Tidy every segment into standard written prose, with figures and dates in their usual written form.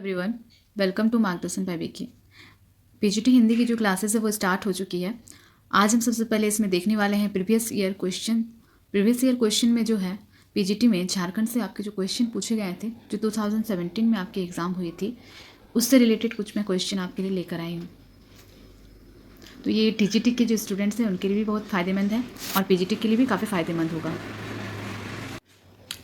Everyone, welcome to मार्गदर्शन bye Vicky. PGT Hindi की जो क्लासेस है वो स्टार्ट हो चुकी है। आज हम सबसे पहले इसमें देखने वाले हैं प्रीवियस ईयर क्वेश्चन में जो है पीजीटी में झारखंड से आपके जो क्वेश्चन पूछे गए थे, जो 2017 में आपकी एग्ज़ाम हुई थी, उससे रिलेटेड कुछ मैं क्वेश्चन आपके लिए लेकर आई हूँ। तो ये टीजीटी के जो स्टूडेंट्स हैं उनके लिए भी बहुत फ़ायदेमंद है और पीजीटी के लिए भी काफ़ी फ़ायदेमंद होगा।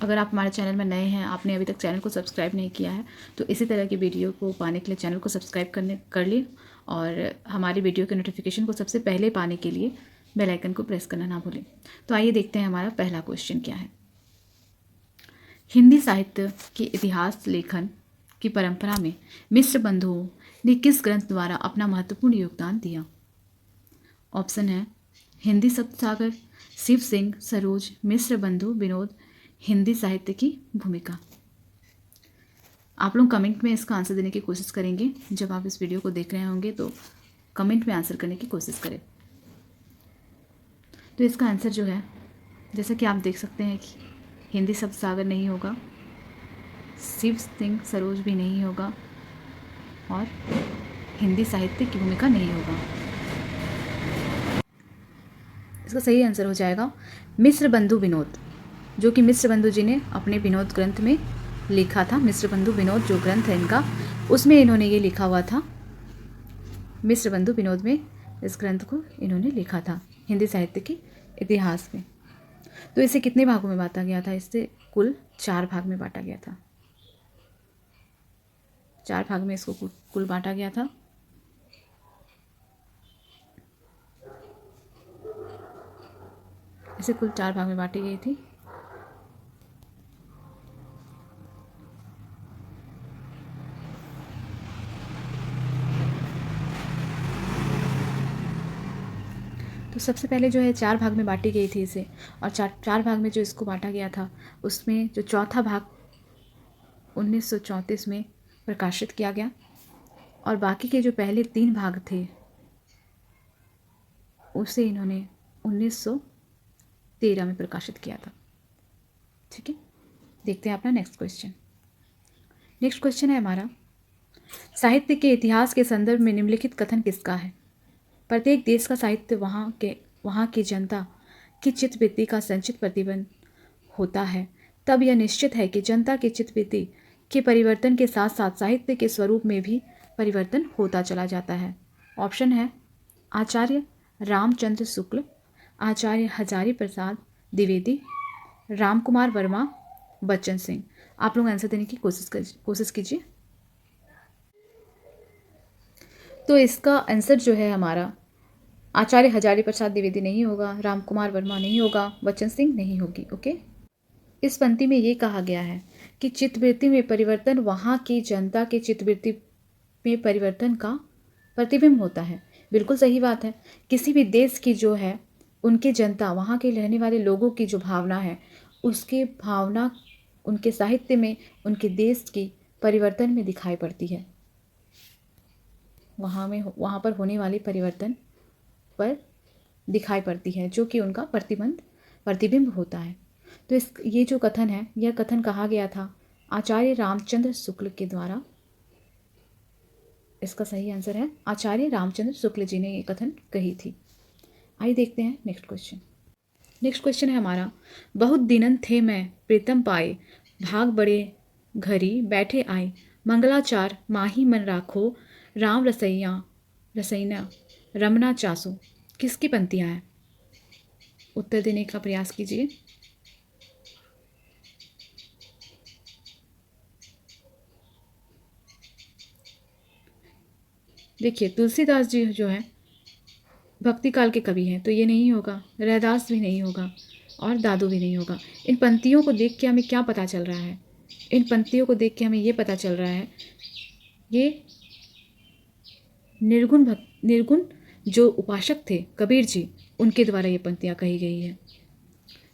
अगर आप हमारे चैनल में नए हैं, आपने अभी तक चैनल को सब्सक्राइब नहीं किया है, तो इसी तरह की वीडियो को पाने के लिए चैनल को सब्सक्राइब कर लिए और हमारी वीडियो के नोटिफिकेशन को सबसे पहले पाने के लिए बेल आइकन को प्रेस करना ना भूलें। तो आइए देखते हैं हमारा पहला क्वेश्चन क्या है। हिंदी साहित्य के इतिहास लेखन की परंपरा में मिश्र बंधुओं ने किस ग्रंथ द्वारा अपना महत्वपूर्ण योगदान दिया? ऑप्शन है हिंदी सप्तसागर, शिव सिंह सरोज, मिश्र बंधु, विनोद, हिंदी साहित्य की भूमिका। आप लोग कमेंट में इसका आंसर देने की कोशिश करेंगे। जब आप इस वीडियो को देख रहे होंगे तो कमेंट में आंसर करने की कोशिश करें। तो इसका आंसर जो है, जैसा कि आप देख सकते हैं कि हिंदी सप्तसागर नहीं होगा, शिव सिंह सरोज भी नहीं होगा और हिंदी साहित्य की भूमिका नहीं होगा। इसका सही आंसर हो जाएगा मिश्र बंधु विनोद, जो कि मिश्र बंधु जी ने अपने विनोद ग्रंथ में लिखा था। मिश्र बंधु विनोद जो ग्रंथ है इनका, उसमें इन्होंने ये लिखा हुआ था। मिश्र बंधु विनोद में इस ग्रंथ को इन्होंने लिखा था हिंदी साहित्य के इतिहास में। तो इसे कितने भागों में बांटा गया था? इससे कुल 4 भाग में बांटा गया था। 4 भाग में इसको कुल बांटा गया था। इसे कुल 4 भाग में बांटी गई थी। तो सबसे पहले जो है 4 भाग में बांटी गई थी इसे, और चार भाग में जो इसको बांटा गया था उसमें जो चौथा भाग 1934 में प्रकाशित किया गया और बाकी के जो पहले 3 भाग थे उसे इन्होंने 1913 में प्रकाशित किया था। ठीक है, देखते हैं अपना नेक्स्ट क्वेश्चन। नेक्स्ट क्वेश्चन है हमारा, साहित्य के इतिहास के संदर्भ में निम्नलिखित कथन किसका है? प्रत्येक देश का साहित्य वहाँ की जनता की चित्तवृत्ति का संचित प्रतिबिंब होता है। तब यह निश्चित है कि जनता की चित्तवृत्ति के परिवर्तन के साथ साथ साहित्य के स्वरूप में भी परिवर्तन होता चला जाता है। ऑप्शन है आचार्य रामचंद्र शुक्ल, आचार्य हजारी प्रसाद द्विवेदी, राम कुमार वर्मा, बच्चन सिंह। आप लोग आंसर देने की कोशिश कीजिए। तो इसका आंसर जो है हमारा आचार्य हजारी प्रसाद द्विवेदी नहीं होगा, राम कुमार वर्मा नहीं होगा, बच्चन सिंह नहीं होगी। ओके, इस पंक्ति में ये कहा गया है कि चित्तवृत्ति में परिवर्तन वहाँ की जनता के चित्तवृत्ति में परिवर्तन का प्रतिबिंब होता है। बिल्कुल सही बात है। किसी भी देश की जो है उनकी जनता, वहाँ के रहने वाले लोगों की जो भावना है, उसकी भावना उनके साहित्य में उनके देश की परिवर्तन में दिखाई पड़ती है। वहाँ पर होने वाले परिवर्तन पर दिखाई पड़ती है, जो कि उनका प्रतिबिंब होता है। तो ये जो कथन है, यह कथन कहा गया था आचार्य रामचंद्र शुक्ल के द्वारा। इसका सही आंसर है आचार्य रामचंद्र शुक्ल जी ने ये कथन कही थी। आइए देखते हैं नेक्स्ट क्वेश्चन। नेक्स्ट क्वेश्चन है हमारा, बहुत दिनन थे मैं प्रीतम पाए, भाग बड़े घरी बैठे आए, मंगलाचार माही मन राखो, राम रसैया रमना चासो। किसकी पंक्तियाँ हैं? उत्तर देने का प्रयास कीजिए। देखिए, तुलसीदास जी जो हैं भक्ति काल के कवि हैं, तो ये नहीं होगा। रैदास भी नहीं होगा और दादू भी नहीं होगा। इन पंक्तियों को देख के हमें क्या पता चल रहा है? इन पंक्तियों को देख के हमें ये पता चल रहा है, ये निर्गुण जो उपासक थे कबीर जी, उनके द्वारा ये पंक्तियाँ कही गई है।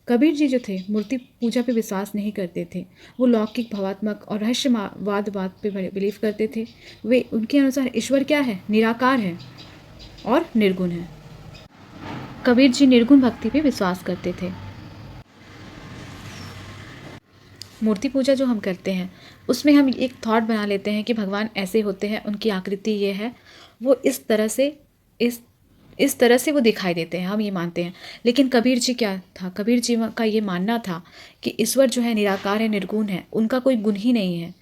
कबीर जी जो थे मूर्ति पूजा पे विश्वास नहीं करते थे। वो लौकिक, भावात्मक और रहस्यवाद पे बिलीव करते थे। वे उनके अनुसार ईश्वर क्या है? निराकार है और निर्गुण है। कबीर जी निर्गुण भक्ति पे विश्वास करते थे। मूर्ति पूजा जो हम करते हैं उसमें हम एक थॉट बना लेते हैं कि भगवान ऐसे होते हैं, उनकी आकृति ये है, वो इस तरह से इस तरह से वो दिखाई देते हैं, हम ये मानते हैं। लेकिन कबीर जी क्या था, कबीर जी का ये मानना था कि ईश्वर जो है निराकार है, निर्गुण है, उनका कोई गुण ही नहीं है,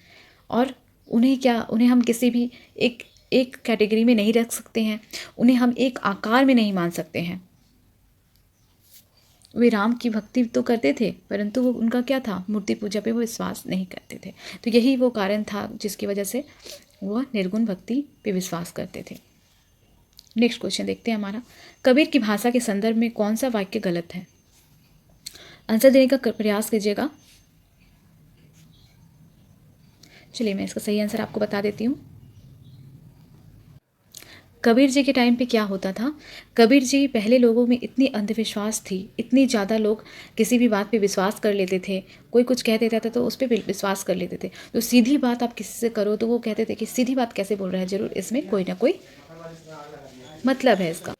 और उन्हें हम किसी भी एक एक कैटेगरी में नहीं रख सकते हैं, उन्हें हम एक आकार में नहीं मान सकते हैं। वे राम की भक्ति तो करते थे, परंतु वो उनका क्या था, मूर्ति पूजा पे वो विश्वास नहीं करते थे। तो यही वो कारण था जिसकी वजह से वह निर्गुण भक्ति पे विश्वास करते थे। नेक्स्ट क्वेश्चन देखते हैं हमारा, कबीर की भाषा के संदर्भ में कौन सा वाक्य गलत है? आंसर देने का प्रयास कीजिएगा। चलिए मैं इसका सही आंसर आपको बता देती हूँ। कबीर जी के टाइम पे क्या होता था, कबीर जी पहले लोगों में इतनी अंधविश्वास थी, इतनी ज़्यादा लोग किसी भी बात पे विश्वास कर लेते थे, कोई कुछ कह देता था तो उस पर विश्वास कर लेते थे। तो सीधी बात आप किसी से करो तो वो कहते थे कि सीधी बात कैसे बोल रहा है, ज़रूर इसमें कोई ना कोई मतलब है इसका।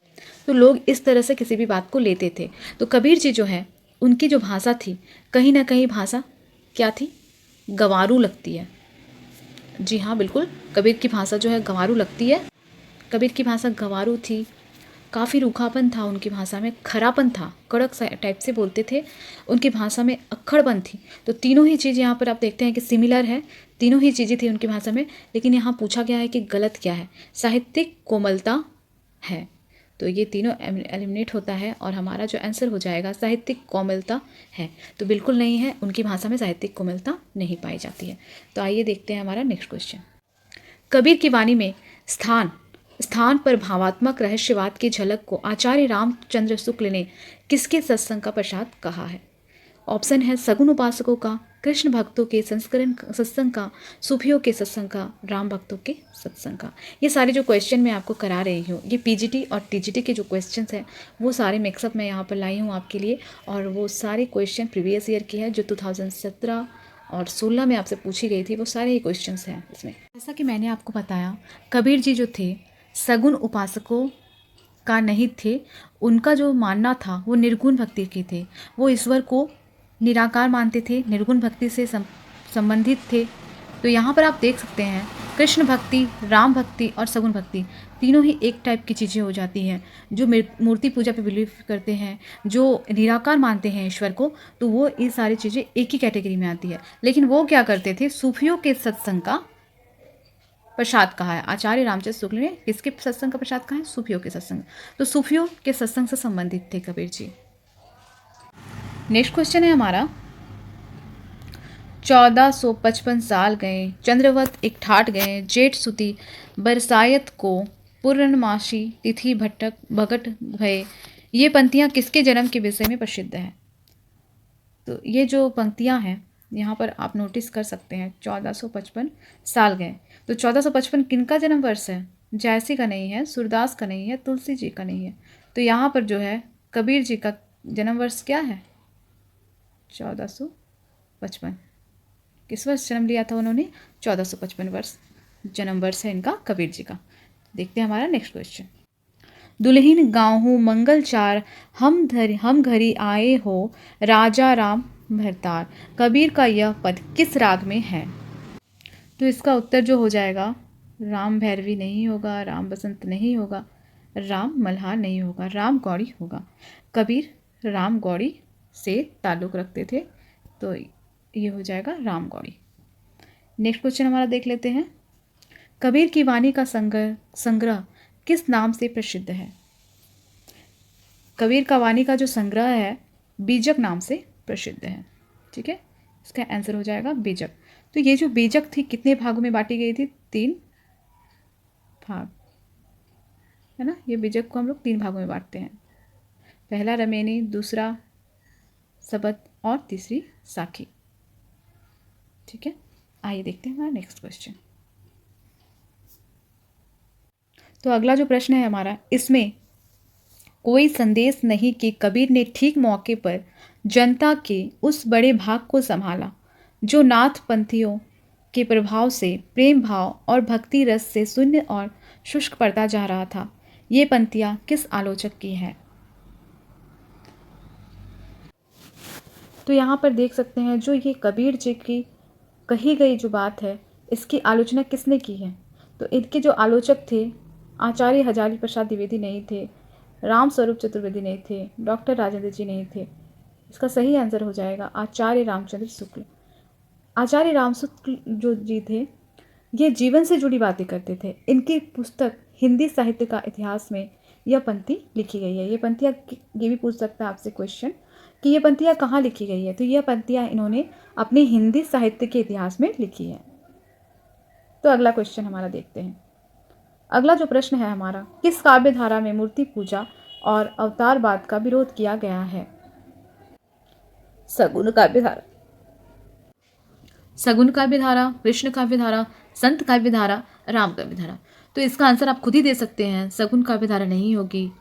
तो लोग इस तरह से किसी भी बात को लेते थे। तो कबीर जी जो है, उनकी जो भाषा थी, कहीं ना कहीं भाषा क्या थी, गंवारू लगती है। जी हाँ, बिल्कुल, कबीर की भाषा जो है गंवारू लगती है। कबीर की भाषा गंवारू थी, काफ़ी रूखापन था उनकी भाषा में, खरापन था, कड़क सा टाइप से बोलते थे, उनकी भाषा में अक्खड़पन थी। तो तीनों ही चीज़ यहाँ पर आप देखते हैं कि सिमिलर है, तीनों ही चीज़ें थी उनकी भाषा में। लेकिन यहाँ पूछा गया है कि गलत क्या है, साहित्यिक कोमलता है। तो ये तीनों एलिमिनेट होता है और हमारा जो आंसर हो जाएगा साहित्यिक कोमलता है। तो बिल्कुल नहीं है, उनकी भाषा में साहित्यिक कोमलता नहीं पाई जाती है। तो आइए देखते हैं हमारा नेक्स्ट क्वेश्चन, कबीर की वाणी में स्थान स्थान पर भावात्मक रहस्यवाद की झलक को आचार्य रामचंद्र शुक्ल ने किसके सत्संग का प्रसाद कहा है? ऑप्शन है सगुन उपासकों का, कृष्ण भक्तों के संस्करण सत्संग का, सूफियों के सत्संग का, राम भक्तों के सत्संग का। ये सारे जो क्वेश्चन मैं आपको करा रही हूँ, ये पीजीटी और टीजीटी के जो क्वेश्चंस हैं वो सारे मिक्सअप मैं यहाँ पर लाई हूँ आपके लिए। और वो सारे क्वेश्चन प्रीवियस ईयर की है जो 2017 और 16 में आपसे पूछी गई थी, वो सारे ही क्वेश्चंस हैं इसमें। जैसा कि मैंने आपको बताया, कबीर जी जो थे सगुन उपासकों का नहीं थे, उनका जो मानना था वो निर्गुण भक्ति के थे। वो ईश्वर को निराकार मानते थे, निर्गुण भक्ति से संबंधित थे। तो यहाँ पर आप देख सकते हैं कृष्ण भक्ति, राम भक्ति और सगुन भक्ति तीनों ही एक टाइप की चीज़ें हो जाती हैं। जो मूर्ति पूजा पे बिलीव करते हैं, जो निराकार मानते हैं ईश्वर को, तो वो ये सारी चीज़ें एक ही कैटेगरी में आती है। लेकिन वो क्या करते थे, सूफियों के सत्संग का प्रसाद कहा है। आचार्य रामचंद्र शुक्ल ने किसके सत्संग का प्रसाद कहा है, सूफियों के सत्संग। तो सूफियों के सत्संग से संबंधित थे कबीर जी। नेक्स्ट क्वेश्चन है हमारा, 1455 साल गए, चंद्रवत एक ठाट गए, जेठ सुती बरसायत को, पूर्णमासी तिथि भटक भगट भये। ये पंक्तियाँ किसके जन्म के विषय में प्रसिद्ध है? तो ये जो पंक्तियाँ हैं यहाँ पर आप नोटिस कर सकते हैं, 1455 साल गए। तो 1455 किनका जन्म वर्ष है? जयसी का नहीं है, सूरदास का नहीं है, तुलसी जी का नहीं है। तो यहाँ पर जो है कबीर जी का जन्म वर्ष क्या है? 1455। किस वर्ष जन्म लिया था उन्होंने? 1455 वर्ष जन्म वर्ष है इनका, कबीर जी का। देखते हैं हमारा नेक्स्ट क्वेश्चन, दुल्हिन गाँहू मंगल चार, हम घरी आए हो, राजा राम भरतार। कबीर का यह पद किस राग में है? तो इसका उत्तर जो हो जाएगा, राम भैरवी नहीं होगा, राम बसंत नहीं होगा, राम मल्हार नहीं होगा, राम गौड़ी होगा। कबीर राम गौड़ी से ताल्लुक़ रखते थे, तो ये हो जाएगा राम गौड़ी। नेक्स्ट क्वेश्चन हमारा देख लेते हैं, कबीर की वाणी का संग्रह किस नाम से प्रसिद्ध है? कबीर का वाणी का जो संग्रह है बीजक नाम से प्रसिद्ध है। ठीक है, इसका आंसर हो जाएगा बीजक। तो ये जो बीजक थी कितने भागों में बांटी गई थी? 3 भाग, है ना। ये बीजक को हम लोग 3 भागों में बांटते हैं, पहला रमेनी, दूसरा सबत और तीसरी साखी। ठीक है, आइए देखते हैं हमारा नेक्स्ट क्वेश्चन। तो अगला जो प्रश्न है हमारा, इसमें कोई संदेश नहीं कि कबीर ने ठीक मौके पर जनता के उस बड़े भाग को संभाला जो नाथपंथियों के प्रभाव से प्रेम भाव और भक्ति रस से शून्य और शुष्क पड़ता जा रहा था। ये पंक्तियाँ किस आलोचक की है? तो यहाँ पर देख सकते हैं जो ये कबीर जी की कही गई जो बात है, इसकी आलोचना किसने की है। तो इनके जो आलोचक थे आचार्य हजारी प्रसाद द्विवेदी नहीं थे, राम स्वरूप चतुर्वेदी नहीं थे, डॉक्टर राजेंद्र जी नहीं थे। इसका सही आंसर हो जाएगा आचार्य रामचंद्र शुक्ल। आचार्य राम शुक्ल जो जी थे ये जीवन से जुड़ी बातें करते थे। इनकी पुस्तक हिंदी साहित्य का इतिहास में यह पंक्ति लिखी गई है। ये पंक्तियाँ ये भी पूछ सकता है आपसे क्वेश्चन कि ये पंक्तियाँ कहाँ लिखी गई है। तो यह पंक्तियाँ इन्होंने अपने हिंदी साहित्य के इतिहास में लिखी है। तो अगला क्वेश्चन हमारा देखते हैं। अगला जो प्रश्न है हमारा, किस काव्य धारा में मूर्ति पूजा और अवतारवाद का विरोध किया गया है। सगुन काव्य धारा, सगुन काव्य धारा, कृष्ण काव्य धारा, संत काव्य धारा, राम काव्य धारा। तो इसका आंसर आप खुद ही दे सकते हैं। सगुन काव्य धारा नहीं होगी,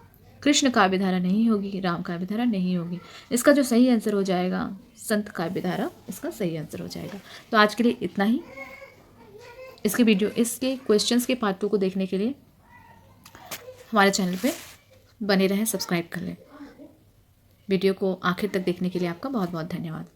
कृष्ण काव्य धारा नहीं होगी, राम काव्य धारा नहीं होगी। इसका जो सही आंसर हो जाएगा संत काव्य धारा, इसका सही आंसर हो जाएगा। तो आज के लिए इतना ही। इसके क्वेश्चंस के पार्ट 2 को देखने के लिए हमारे चैनल पे बने रहें, सब्सक्राइब कर लें। वीडियो को आखिर तक देखने के लिए आपका बहुत बहुत धन्यवाद।